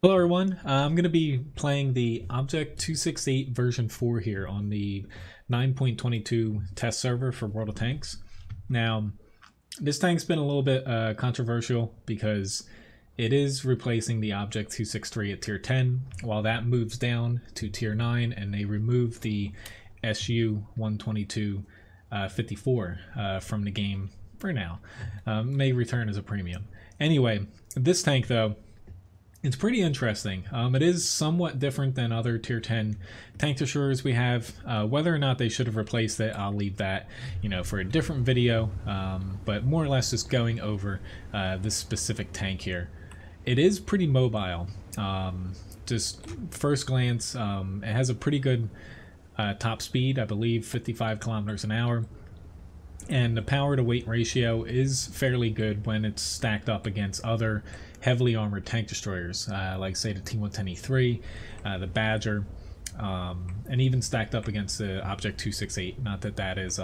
Hello everyone, I'm going to be playing the Object 268 version 4 here on the 9.22 test server for World of Tanks. Now, this tank's been a little bit controversial because it is replacing the Object 263 at tier 10, while that moves down to tier 9 and they remove the SU 122 54 from the game for now. May return as a premium. Anyway, this tank though, it's pretty interesting. It is somewhat different than other tier 10 tank destroyers we have. Whether or not they should have replaced it, I'll leave that, for a different video. But more or less just going over this specific tank here. It is pretty mobile. Just first glance, it has a pretty good top speed, I believe 55 kilometers an hour. And the power to weight ratio is fairly good when it's stacked up against other heavily armored tank destroyers, like say the T-110E3, the Badger, and even stacked up against the Object 268. Not that that is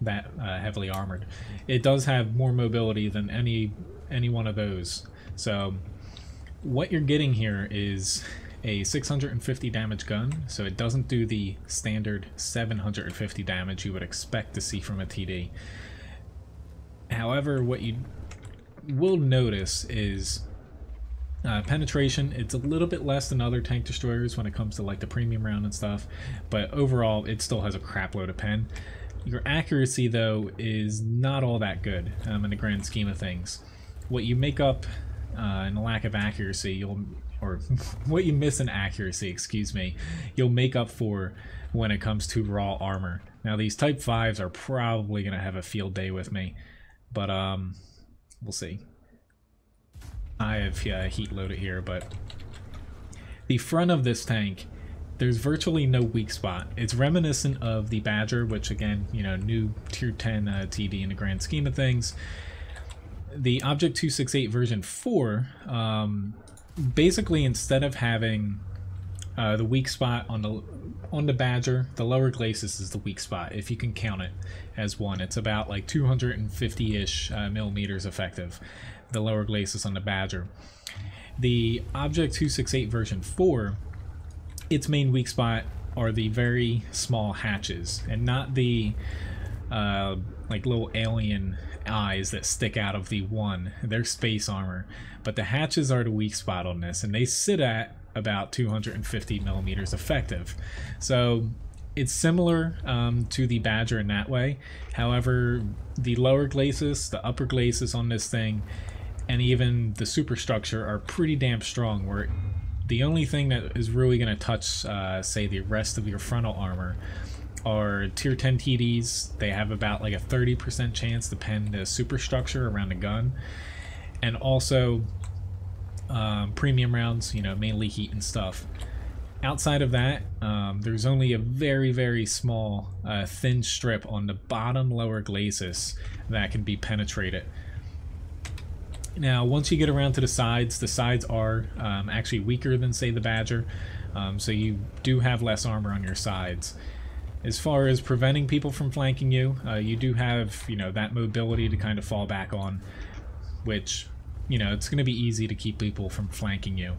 that heavily armored. It does have more mobility than any one of those. So what you're getting here is a 650 damage gun, so it doesn't do the standard 750 damage you would expect to see from a TD. However, what you will notice is penetration. It's a little bit less than other tank destroyers when it comes to like the premium round and stuff, but overall it still has a crap load of pen. Your accuracy though is not all that good in the grand scheme of things. What you make up in the lack of accuracy, or what you miss in accuracy, excuse me, you'll make up for when it comes to raw armor. Now these Type 5s are probably going to have a field day with me, but we'll see. I have heat loaded here, but the front of this tank, there's virtually no weak spot. It's reminiscent of the Badger, which again, new tier 10 TD in the grand scheme of things. The Object 268 version 4, basically instead of having the weak spot on the Badger, the lower glacis is the weak spot, if you can count it as one. It's about like 250-ish millimeters effective, the lower glacis on the Badger. The Object 268 version 4, its main weak spot are the very small hatches, and not the like little alien eyes that stick out of the one. They're space armor, but the hatches are the weak spot on this, and they sit at about 250 millimeters effective. So it's similar to the Badger in that way. However, the lower glacis, the upper glacis on this thing, and even the superstructure are pretty damn strong, where the only thing that is really going to touch say the rest of your frontal armor are tier 10 TDs. They have about like a 30% chance to pen the superstructure around the gun, and also premium rounds, mainly heat and stuff. Outside of that, there's only a very small thin strip on the bottom lower glacis that can be penetrated. Now once you get around to the sides are actually weaker than say the Badger, so you do have less armor on your sides. As far as preventing people from flanking you, you do have, that mobility to kind of fall back on, which, it's going to be easy to keep people from flanking you.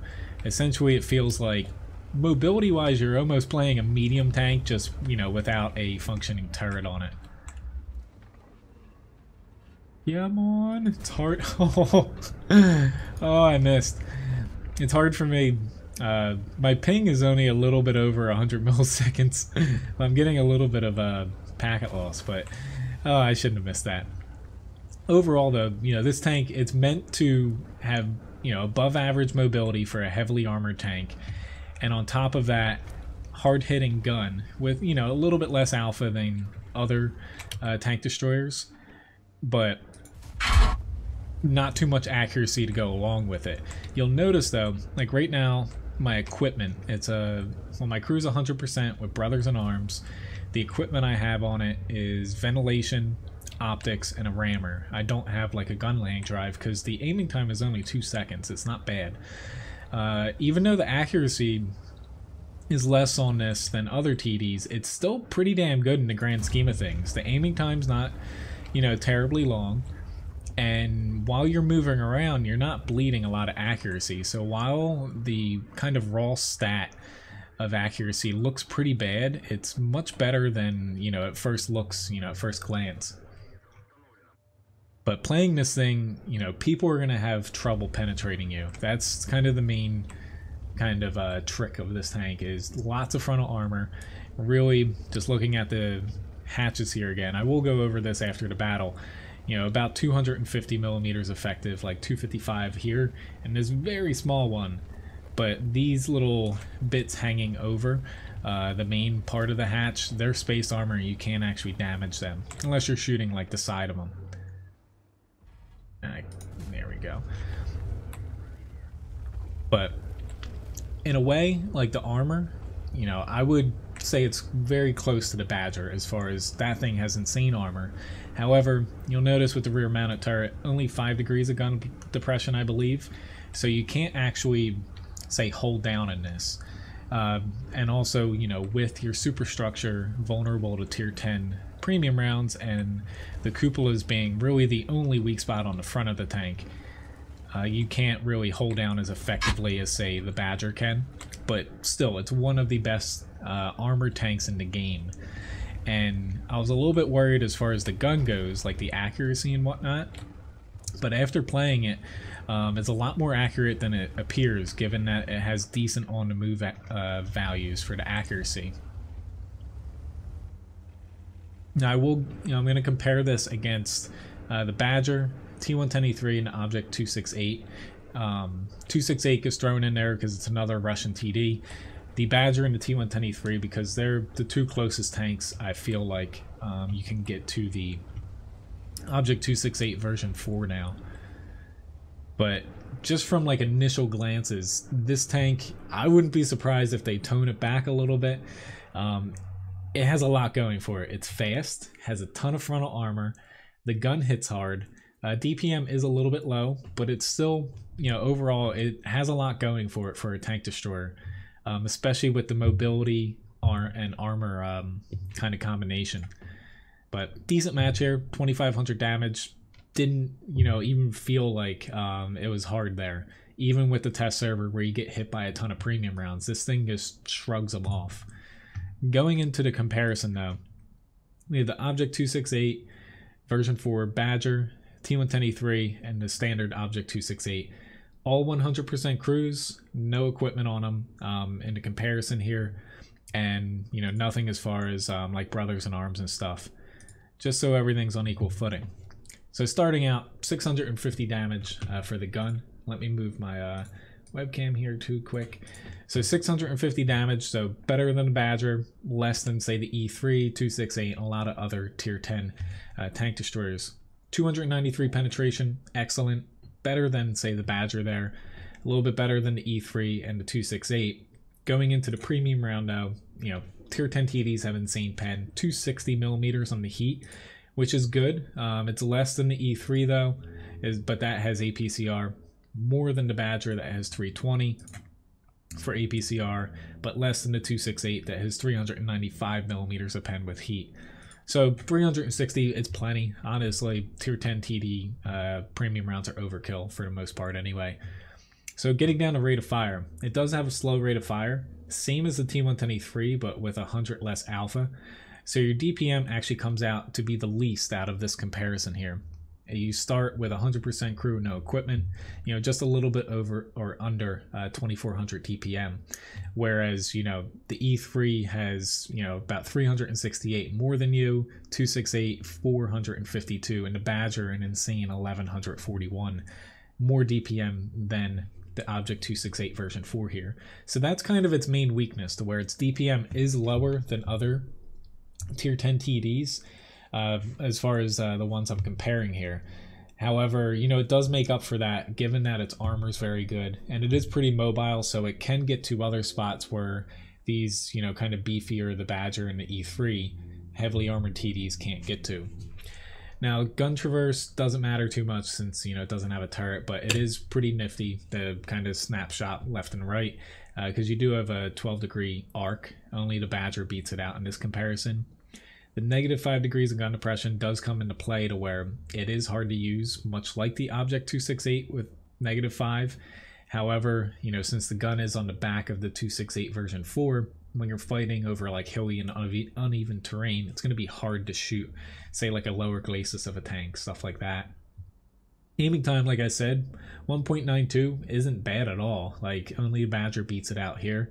Essentially, it feels like, mobility-wise, you're almost playing a medium tank, just, without a functioning turret on it. Yeah, I'm on. It's hard. Oh, I missed. It's hard for me. My ping is only a little bit over 100 milliseconds. I'm getting a little bit of a packet loss, but I shouldn't have missed that. Overall though, this tank, it's meant to have, above average mobility for a heavily armored tank, and on top of that, hard-hitting gun with, a little bit less alpha than other tank destroyers, but not too much accuracy to go along with it. You'll notice though, like right now, my equipment, it's well, my crew's 100% with Brothers in Arms. The equipment I have on it is ventilation, optics, and a rammer. I don't have like a gun laying drive because the aiming time is only 2 seconds. It's not bad. Even though the accuracy is less on this than other TDs, it's still pretty damn good in the grand scheme of things. The aiming time's not, terribly long. And while you're moving around, you're not bleeding a lot of accuracy. So while the kind of raw stat of accuracy looks pretty bad, it's much better than, you know, at first looks, you know, at first glance. But playing this thing, you know, people are going to have trouble penetrating you. That's kind of the main kind of trick of this tank, is lots of frontal armor. Really, just looking at the hatches here again, I will go over this after the battle. You know, about 250 millimeters effective, like 255 here, and this very small one. But these little bits hanging over the main part of the hatch, they're space armor. You can't actually damage them unless you're shooting like the side of them. There we go. But in a way, like the armor, you know, I would say it's very close to the Badger as far as that thing has insane armor. However, you'll notice with the rear mounted turret, only 5 degrees of gun depression, I believe. So you can't actually, say, hold down in this. And also, you know, with your superstructure vulnerable to tier 10 premium rounds and the cupolas being really the only weak spot on the front of the tank, you can't really hold down as effectively as, say, the Badger can. But still, it's one of the best armored tanks in the game. And I was a little bit worried as far as the gun goes, like the accuracy and whatnot. But after playing it, it's a lot more accurate than it appears, given that it has decent on-the-move values for the accuracy. Now I will, you know, I'm going to compare this against the Badger, T110E3, and the Object 268. 268 gets thrown in there because it's another Russian TD. The Badger and the T110E3, because they're the two closest tanks I feel like you can get to the Object 268 version 4 now. But just from like initial glances, this tank, I wouldn't be surprised if they tone it back a little bit. It has a lot going for it. It's fast, has a ton of frontal armor, the gun hits hard. DPM is a little bit low, but it's still, you know, overall it has a lot going for it for a tank destroyer. Especially with the mobility and armor kind of combination. But decent match here, 2,500 damage. Didn't, you know, even feel like it was hard there. Even with the test server where you get hit by a ton of premium rounds, this thing just shrugs them off. Going into the comparison though, we have the Object 268 version 4 Badger, T110E3, and the standard Object 268. All 100% cruise, no equipment on them in the comparison here, and you know, nothing as far as like brothers in arms and stuff, just so everything's on equal footing. So starting out, 650 damage for the gun. Let me move my webcam here too quick. So 650 damage, so better than the Badger, less than say the E3, 268, and a lot of other tier 10 tank destroyers. 293 penetration, excellent. Better than, say, the Badger there, a little bit better than the E3 and the 268. Going into the premium round now, you know, tier 10 TDs have insane pen, 260 millimeters on the heat, which is good. It's less than the E3 though, but that has APCR, more than the Badger that has 320 for APCR, but less than the 268 that has 395 millimeters of pen with heat. So 360, it's plenty. Honestly, tier 10 TD premium rounds are overkill for the most part anyway. So getting down to rate of fire, it does have a slow rate of fire, same as the T110E3, but with 100 less alpha. So your DPM actually comes out to be the least out of this comparison here. You start with 100% crew, no equipment, you know, just a little bit over or under 2400 DPM. Whereas, you know, the E3 has, you know, about 368 more than you, 268, 452, and the Badger an insane 1141 more DPM than the Object 268 version 4 here. So that's kind of its main weakness, to where its DPM is lower than other tier 10 TDs. As far as the ones I'm comparing here. However, you know, it does make up for that, given that its armor is very good and it is pretty mobile, so it can get to other spots where these, you know, kind of beefier, the Badger and the E3 heavily armored TDs can't get to. Now, gun traverse doesn't matter too much since, you know, it doesn't have a turret, but it is pretty nifty, the kind of snapshot left and right, because you do have a 12-degree arc. Only the Badger beats it out in this comparison. The -5 degrees of gun depression does come into play to where it is hard to use, much like the Object 268 with -5. However, since the gun is on the back of the 268 version 4, when you're fighting over like hilly and uneven terrain, it's going to be hard to shoot, say like a lower glacis of a tank, stuff like that. Aiming time, like I said, 1.92 isn't bad at all. Like, only Badger beats it out here.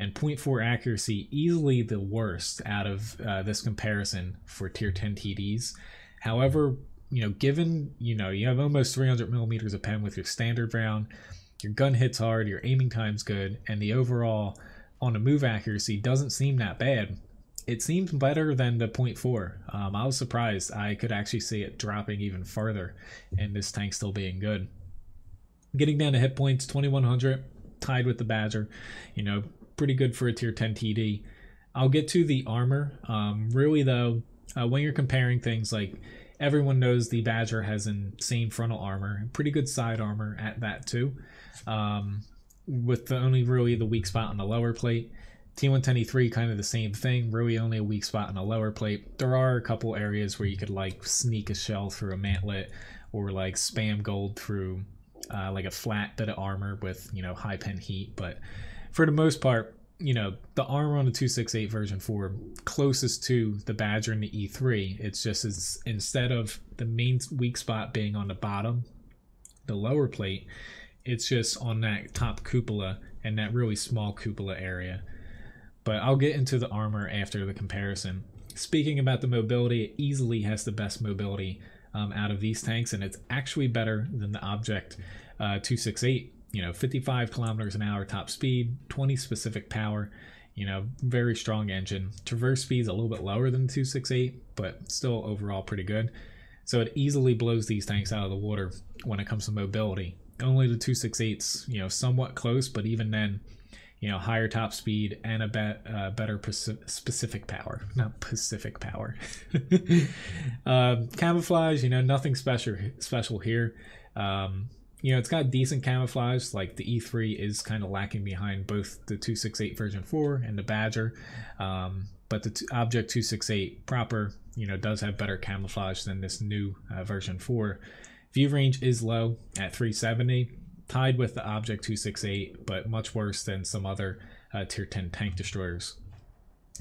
And 0.4 accuracy, easily the worst out of this comparison for tier 10 TDs. However, given, you have almost 300 millimeters of pen with your standard round, your gun hits hard, your aiming time's good, and the overall on the move accuracy doesn't seem that bad. It seems better than the 0.4. I was surprised. I could actually see it dropping even further and this tank still being good. Getting down to hit points, 2100, tied with the Badger. Pretty good for a tier 10 TD. I'll get to the armor. Really though, when you're comparing things, like everyone knows the Badger has insane frontal armor, pretty good side armor at that too. With only really the weak spot on the lower plate. T110E3 kind of the same thing, really only a weak spot on the lower plate. There are a couple areas where you could like sneak a shell through a mantlet or like spam gold through like a flat bit of armor with high pen heat, but for the most part, the armor on the 268 version 4 closest to the Badger and the E3. It's just instead of the main weak spot being on the bottom, the lower plate, it's just on that top cupola and that really small cupola area. But I'll get into the armor after the comparison. Speaking about the mobility, it easily has the best mobility out of these tanks, and it's actually better than the Object 268. 55 kilometers an hour top speed, 20 specific power, very strong engine. Traverse speed's a little bit lower than the 268, but still overall pretty good. So it easily blows these tanks out of the water when it comes to mobility. Only the 268's, somewhat close, but even then, higher top speed and a better specific power, not Pacific power. Camouflage, nothing special here. It's got decent camouflage. Like the E3 is kind of lacking behind both the 268 version 4 and the Badger, but the Object 268 proper, does have better camouflage than this new version 4. View range is low at 370. Tied with the Object 268, but much worse than some other tier 10 tank destroyers.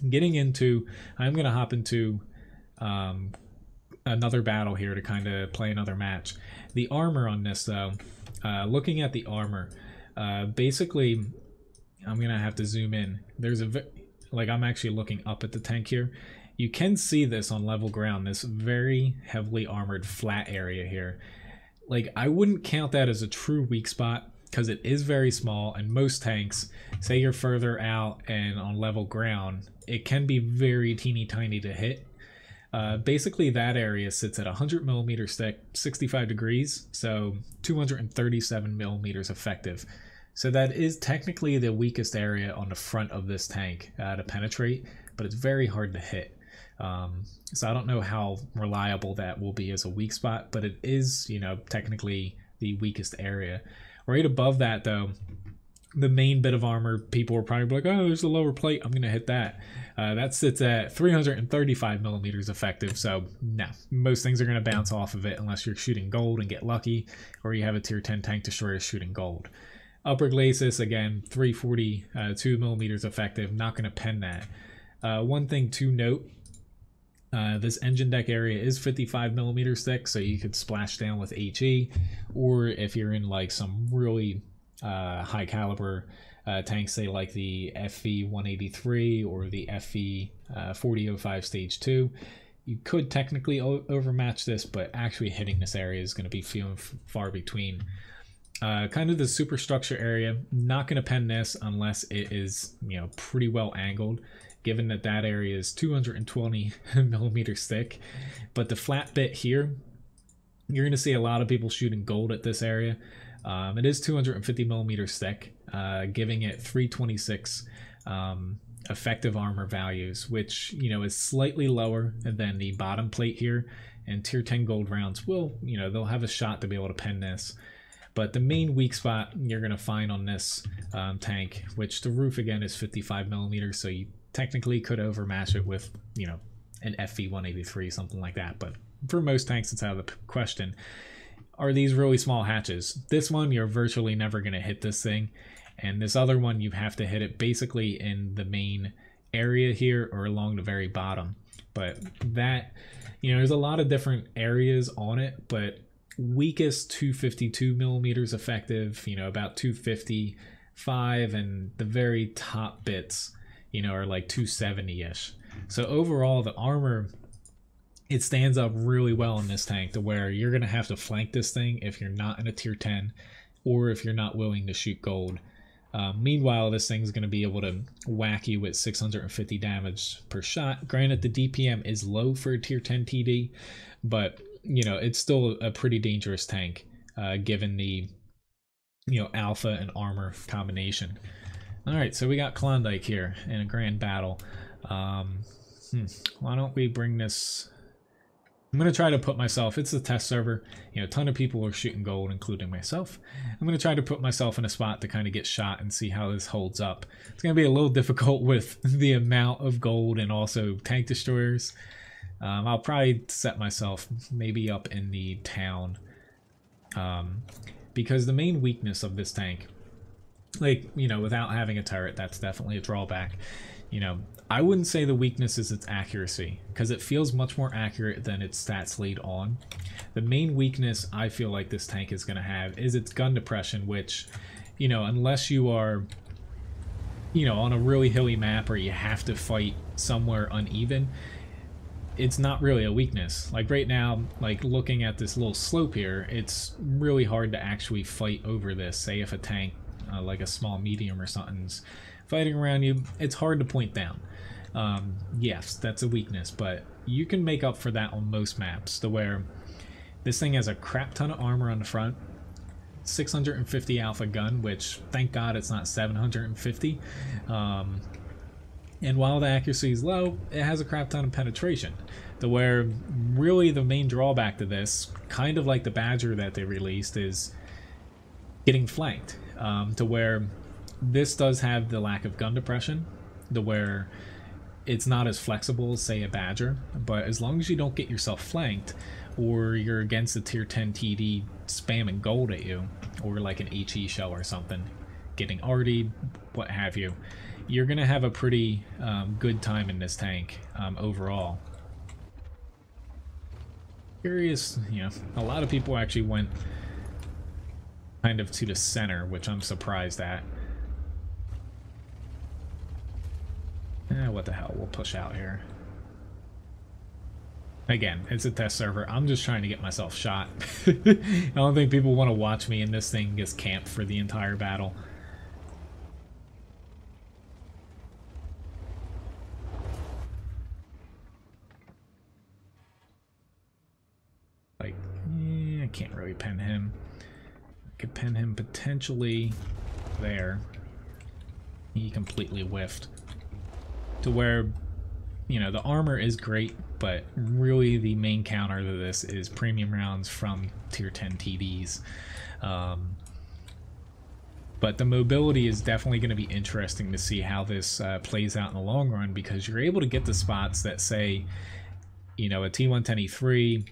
I'm going to hop into another battle here to kind of play another match. The armor on this though, looking at the armor, basically I'm going to have to zoom in. I'm actually looking up at the tank here. You can see this on level ground, this very heavily armored flat area here. Like, I wouldn't count that as a true weak spot because it is very small, and most tanks, say you're further out and on level ground, it can be very teeny tiny to hit. Basically that area sits at 100 millimeters thick, 65 degrees, so 237 millimeters effective. So that is technically the weakest area on the front of this tank to penetrate, but it's very hard to hit. So I don't know how reliable that will be as a weak spot, but it is, technically the weakest area. Right above that though, the main bit of armor, people were probably like, oh, there's the lower plate, I'm gonna hit that. That sits at 335 millimeters effective, so no, most things are gonna bounce off of it unless you're shooting gold and get lucky, or you have a tier 10 tank destroyer shooting gold. Upper glacis, again, 342 millimeters effective, not gonna pen that. One thing to note, this engine deck area is 55 millimeters thick, so you could splash down with HE, or if you're in like some really high caliber tanks, say like the FV-183 or the FV-4005 stage 2, you could technically overmatch this, but actually hitting this area is going to be few and far between. Kind of the superstructure area, not going to pen this unless it is, pretty well angled, given that that area is 220 millimeters thick. But the flat bit here, you're going to see a lot of people shooting gold at this area. It is 250 millimeters thick, giving it 326 effective armor values, which, is slightly lower than the bottom plate here. And tier 10 gold rounds will, they'll have a shot to be able to pen this. But the main weak spot you're going to find on this tank, which the roof again is 55 millimeters, so you technically could overmatch it with, an FV-183, something like that. But for most tanks, it's out of the question. Are these really small hatches? This one, you're virtually never going to hit this thing. And this other one, you have to hit it basically in the main area here or along the very bottom. But that, there's a lot of different areas on it, but weakest 252 millimeters effective, about 255, and the very top bits, are like 270-ish. So overall, the armor, it stands up really well in this tank to where you're going to have to flank this thing if you're not in a tier 10 or if you're not willing to shoot gold. Meanwhile, this thing's going to be able to whack you with 650 damage per shot. Granted, the DPM is low for a tier 10 TD, but it's still a pretty dangerous tank given the alpha and armor combination. All right, so we got Klondike here in a grand battle. Why don't we bring this? I'm going to try to put myself, it's a test server, a ton of people are shooting gold, including myself. I'm going to try to put myself in a spot to kind of get shot and see how this holds up. It's going to be a little difficult with the amount of gold and also tank destroyers. I'll probably set myself maybe up in the town, because the main weakness of this tank, like, without having a turret, that's definitely a drawback. I wouldn't say the weakness is its accuracy, because it feels much more accurate than its stats lead on. The main weakness I feel like this tank is going to have is its gun depression, which, unless you are, on a really hilly map or you have to fight somewhere uneven, it's not really a weakness. Like right now, like looking at this little slope here, it's really hard to actually fight over this. Say if a tank, like a small medium or something's fighting around you, it's hard to point down. Yes, that's a weakness, but you can make up for that on most maps, to where this thing has a crap ton of armor on the front, 650 alpha gun, which thank God it's not 750. And while the accuracy is low, it has a crap ton of penetration, to where really the main drawback to this, kind of like the Badger that they released, is getting flanked, to where this does have the lack of gun depression, to where it's not as flexible as, say, a Badger, but as long as you don't get yourself flanked, or you're against a tier 10 TD spamming gold at you, or like an HE shell or something, getting RD'd, what have you, you're going to have a pretty good time in this tank overall. Curious, a lot of people actually went kind of to the center, which I'm surprised at. What the hell, we'll push out here. Again, it's a test server. I'm just trying to get myself shot. I don't think people want to watch me and this thing gets camped for the entire battle. Like, I can't really pin him. I could pin him potentially there. He completely whiffed. To where, the armor is great, but really the main counter to this is premium rounds from tier 10 TDs. But the mobility is definitely going to be interesting to see how this plays out in the long run, because you're able to get the spots that, say, a T110E3,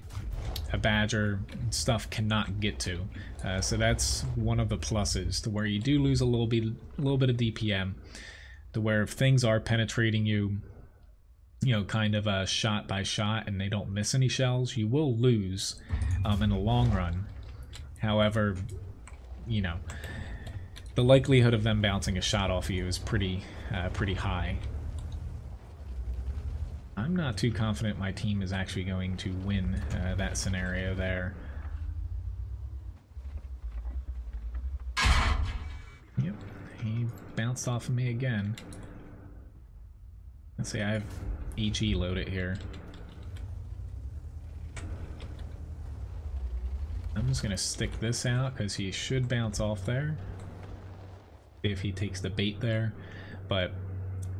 a Badger, stuff cannot get to. So that's one of the pluses, to where you do lose a little bit of DPM. To where if things are penetrating you, kind of shot by shot, and they don't miss any shells, you will lose in the long run. However, the likelihood of them bouncing a shot off of you is pretty high. I'm not too confident my team is actually going to win that scenario there. Yep. He bounced off of me again. Let's see, I have EG loaded here. I'm just going to stick this out because he should bounce off there if he takes the bait there. But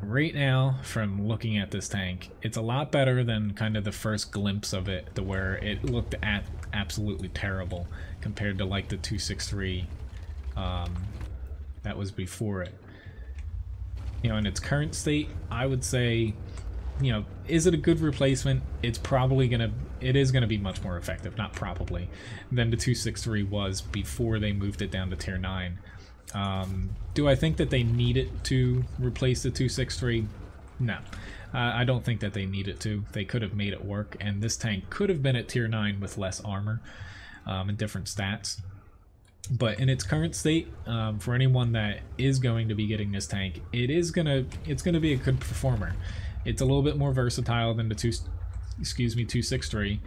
right now, from looking at this tank, it's a lot better than kind of the first glimpse of it, to where it looked absolutely terrible compared to like the 263 that was before it. In its current state, I would say you know, is it a good replacement? It is gonna be much more effective, not probably, than the 263 was before they moved it down to tier 9. Do I think that they need it to replace the 263? No. I don't think that they need it to. They could have made it work, and this tank could have been at tier 9 with less armor and different stats. But in its current state, for anyone that is going to be getting this tank, it's gonna be a good performer. It's a little bit more versatile than the 263,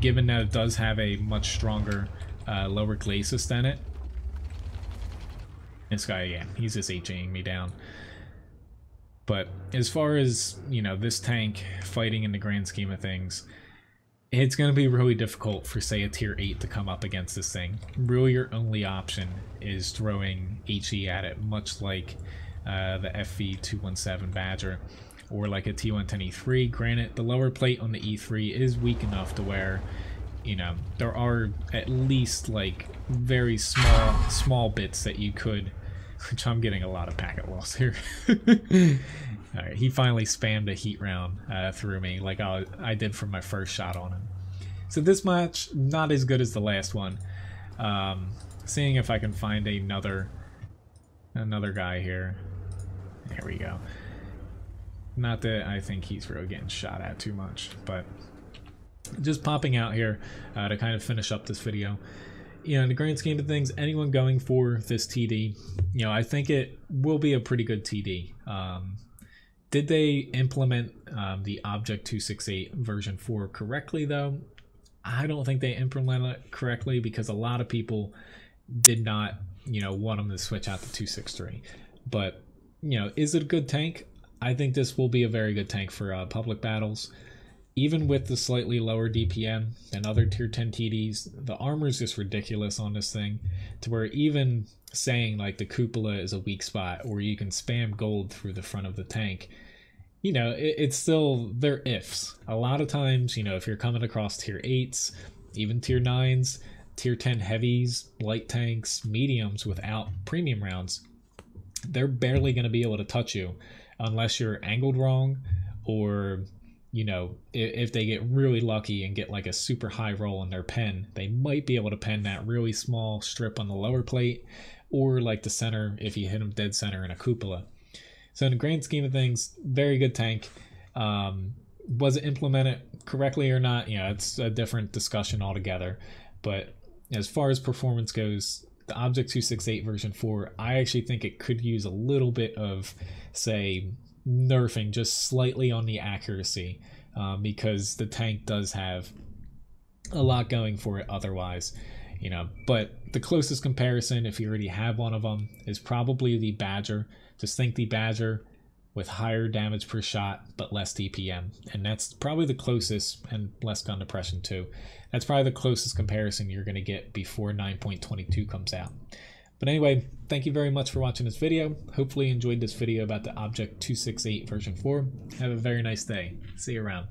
given that it does have a much stronger lower glacis than it. This guy, yeah, he's just HAing me down. But as far as, you know, this tank fighting in the grand scheme of things, it's going to be really difficult for, say, a tier 8 to come up against this thing. Really, your only option is throwing HE at it, much like the FV217 Badger, or like a T110 E3. Granted, the lower plate on the E3 is weak enough to where, you know, there are at least like very small bits that you could, which I'm getting a lot of packet loss here. Alright, he finally spammed a heat round through me like I did from my first shot on him. So this match, not as good as the last one. Seeing if I can find another guy here. There we go. Not that I think he's really getting shot at too much, but just popping out here to kind of finish up this video. You know, in the grand scheme of things, anyone going for this TD, you know, I think it will be a pretty good TD. Did they implement the Object 268 version 4 correctly, though? I don't think they implemented it correctly because a lot of people did not, you know, want them to switch out to 263. But, you know, is it a good tank? I think this will be a very good tank for public battles. Even with the slightly lower DPM than other tier 10 TDs, the armor is just ridiculous on this thing, to where even saying like the cupola is a weak spot or you can spam gold through the front of the tank, you know, it's still, they're ifs. A lot of times, you know, if you're coming across tier 8s, even tier 9s, tier 10 heavies, light tanks, mediums without premium rounds, they're barely going to be able to touch you unless you're angled wrong, or, you know, if they get really lucky and get like a super high roll in their pen, they might be able to pen that really small strip on the lower plate, or like the center if you hit them dead center in a cupola. So in the grand scheme of things, very good tank. Was it implemented correctly or not? You know, it's a different discussion altogether. But as far as performance goes, the Object 268 version 4, I actually think it could use a little bit of, say, nerfing just slightly on the accuracy, because the tank does have a lot going for it otherwise, you know. But the closest comparison, if you already have one of them, is probably the Badger. Just think the Badger with higher damage per shot but less DPM, and that's probably the closest, and less gun depression too. That's probably the closest comparison you're going to get before 9.22 comes out. But anyway, thank you very much for watching this video. Hopefully you enjoyed this video about the Object 268 version 4. Have a very nice day. See you around.